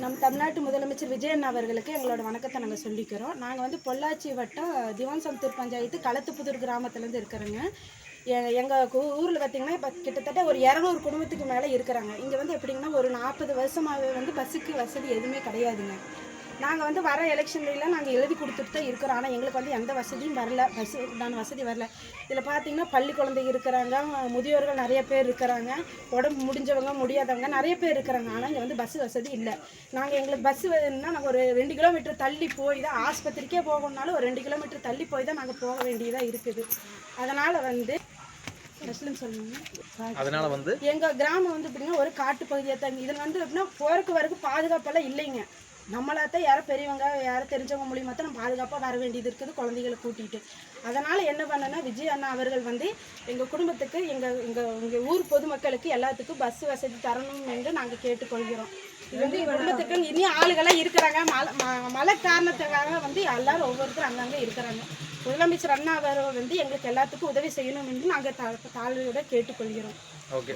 நம் தமிழ்நாட்டு முதலமைச்சர் விஜயன் அவர்களுக்கு எங்களோட வணக்கத்தை நாங்கள் சொல்லிக்கிறோம். நாங்கள் வந்து பொள்ளாச்சி வட்டம் திவான்சமுத்தூர் பஞ்சாயத்து களத்துப்புதூர் கிராமத்துலேருந்து இருக்கிறோங்க. எங்கள் ஊரில் பார்த்திங்கன்னா இப்போ கிட்டத்தட்ட ஒரு 200 குடும்பத்துக்கு மேலே இருக்கிறாங்க. இங்கே வந்து எப்படிங்கன்னா ஒரு 40 வருஷமாகவே வந்து பஸ்ஸுக்கு வசதி எதுவுமே கிடையாதுங்க. நாங்கள் வந்து வர எலெக்ஷன்லாம் நாங்கள் எழுதி கொடுத்துட்டு தான் இருக்கிறோம். ஆனால் எங்களுக்கு வந்து எந்த வசதியும் வரல, பஸ்ஸு உண்டான வசதி வரல. இதில் பார்த்திங்கன்னா பள்ளி குழந்தை இருக்கிறாங்க, முதியோர்கள் நிறைய பேர் இருக்கிறாங்க, உடம்பு முடிஞ்சவங்க முடியாதவங்க நிறைய பேர் இருக்கிறாங்க. ஆனால் இங்கே வந்து பஸ்ஸு வசதி இல்லை. எங்களுக்கு பஸ்ஸு வேணும்னா நாங்கள் ஒரு 2 கிலோமீட்டர் தள்ளி போய் தான் ஆஸ்பத்திரிக்கே போகணுன்னாலும் ஒரு 2 கிலோமீட்டர் தள்ளி போய் தான் நாங்கள் போக வேண்டியதாக இருக்குது. அதனால் வந்து அதனால வந்து எங்கள் கிராமம் வந்து எப்படின்னா ஒரு காட்டு பகுதியாக தான். இதில் வந்து எப்படின்னா போறதுக்கு வரைக்கும் பாதுகாப்பெல்லாம் இல்லைங்க. நம்மளாத்தான் யாரோ பெரியவங்க யாரோ தெரிஞ்சவங்க மூலியமாக தான் நம்ம பாதுகாப்பாக வர வேண்டியது இருக்குது குழந்தைகளை கூட்டிகிட்டு. அதனால் என்ன பண்ணனா விஜய் அண்ணா அவர்கள் வந்து எங்கள் குடும்பத்துக்கு எங்கள் ஊர் பொதுமக்களுக்கு எல்லாத்துக்கும் பஸ் வசதி தரணும் என்று நாங்கள் கேட்டுக்கொள்கிறோம். இது வந்து எங்கள் குடும்பத்துக்கு இனியும் ஆளுகளாக இருக்கிறாங்க. மழை காரணத்துக்காக வந்து எல்லாரும் ஒவ்வொருத்தரும் அங்கங்கே இருக்கிறாங்க. முதலமைச்சர் அண்ணா அவர்கள் வந்து எங்களுக்கு எல்லாத்துக்கும் உதவி செய்யணும் என்று நாங்கள் தாழ்வோட கேட்டுக்கொள்கிறோம். ஓகே.